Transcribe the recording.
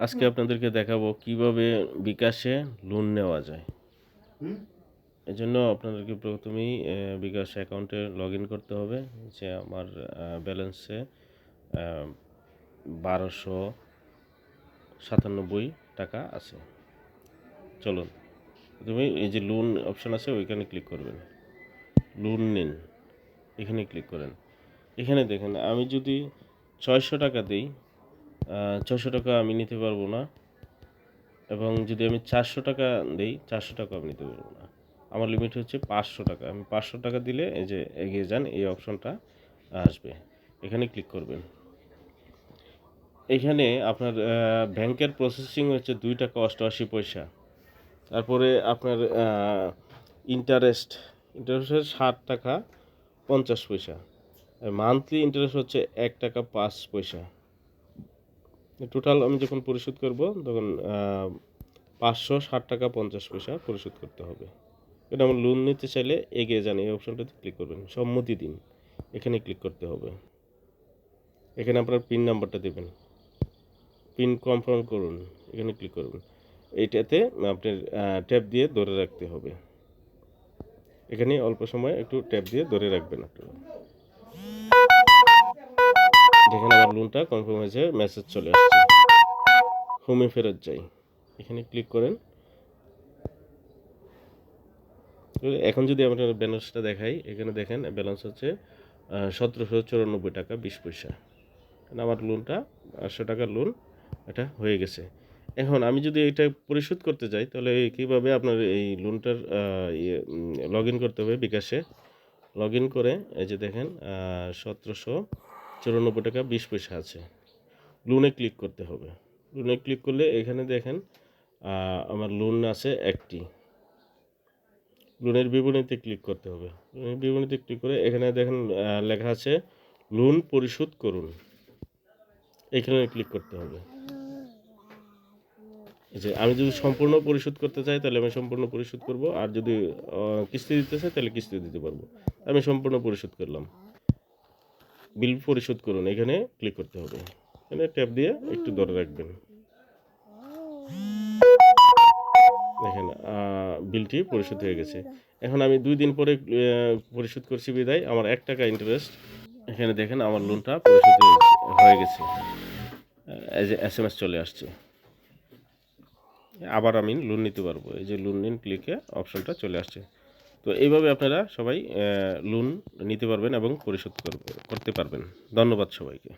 আজকে আপনাদেরকে দেখাবো কিভাবে বিকাশে লোন নেওয়া যায়। এজন্য আপনাদেরকে প্রথমেই বিকাশ অ্যাকাউন্টে লগ ইন করতে হবে। যে আমার ব্যালেন্সে 1297 টাকা আছে। চলুন প্রথমে এই যে লোন অপশান আছে ওইখানে ক্লিক করবেন। লোন নিন এখানে ক্লিক করেন। এখানে দেখেন আমি যদি 600 টাকা দিই 600 টাকা আমি নিতে পারবো না, এবং যদি আমি 400 টাকা দিই 400 টাকা আমি নিতে পারবো না। আমার লিমিট হচ্ছে 500 টাকা। আমি 500 টাকা দিলে এই যে এগিয়ে যান এই অপশনটা আসবে, এখানে ক্লিক করবেন। এখানে আপনার ব্যাংকের প্রসেসিং হচ্ছে 2 টাকা 88 পয়সা। তারপরে আপনার ইন্টারেস্ট হচ্ছে 7 টাকা 50 পয়সা। মান্থলি ইন্টারেস্ট হচ্ছে 1 টাকা 5 পয়সা। টোটাল আমি যখন পরিশোধ করব তখন 560 টাকা 50 পয়সা পরিশোধ করতে হবে। এটা আমার লোন নিতে চাইলে এগিয়ে যান এই অপশনটাতে ক্লিক করবেন। সম্মতি দিন, এখানে ক্লিক করতে হবে। এখানে আপনার পিন নাম্বারটা দেবেন, পিন কনফার্ম করুন, এখানে ক্লিক করবেন। এইটাতে আপনার ট্যাপ দিয়ে ধরে রাখতে হবে। এখানে অল্প সময় একটু ট্যাপ দিয়ে ধরে রাখবেন আপনারা। যেখানে আমার লোনটা কনফার্ম হয়েছে মেসেজ চলে আসছে। হোমে ফেরত যাই, এখানে ক্লিক করেন। এখন যদি আপনার ব্যালেন্সটা দেখাই, এখানে দেখেন ব্যালেন্স হচ্ছে 1794 টাকা 20 পয়সা। আমার লোনটা 800 টাকার লোন এটা হয়ে গেছে। এখন আমি যদি এটা পরিশোধ করতে যাই তাহলে কীভাবে আপনার এই লোনটার লগ ইন করতে হবে। বিকাশে লগ ইন করে এই যে দেখেন 1794 টাকা 20 পয়সা আছে, লোনে ক্লিক করতে হবে। লোনে ক্লিক করলে এখানে দেখেন আমার লোন আছে একটি। লোনের বিবরণীতে ক্লিক করতে হবে। লোনের বিবরণীতে ক্লিক করে এখানে দেখেন লেখা আছে লোন পরিশোধ করুন, এখানে ক্লিক করতে হবে। যে আমি যদি সম্পূর্ণ পরিশোধ করতে চাই তাহলে আমি সম্পূর্ণ পরিশোধ করব, আর যদি কিস্তি দিতে চাই তাহলে কিস্তি দিতে পারবো। আমি সম্পূর্ণ পরিশোধ করলাম। বিল পরিশোধ করুন, এখানে ক্লিক করতে হবে। এখানে ট্যাপ দিয়ে একটু ধরে রাখবেন। দেখেন বিলটি পরিশোধ হয়ে গেছে। এখন আমি 2 দিন পরে পরিশোধ করছি বিদায় আমার 1 টাকা ইন্টারেস্ট। এখানে দেখেন আমার লোনটা পরিশোধ হয়ে গেছে। এই যে SMS চলে আসছে। আবার আমি লোন নিতে পারবো। এই যে লোন নিন ক্লিকে অপশনটা চলে আসছে। তো এইভাবে আপনারা সবাই লোন নিতে পারবেন এবং পরিশোধ করতে পারবেন। ধন্যবাদ সবাইকে।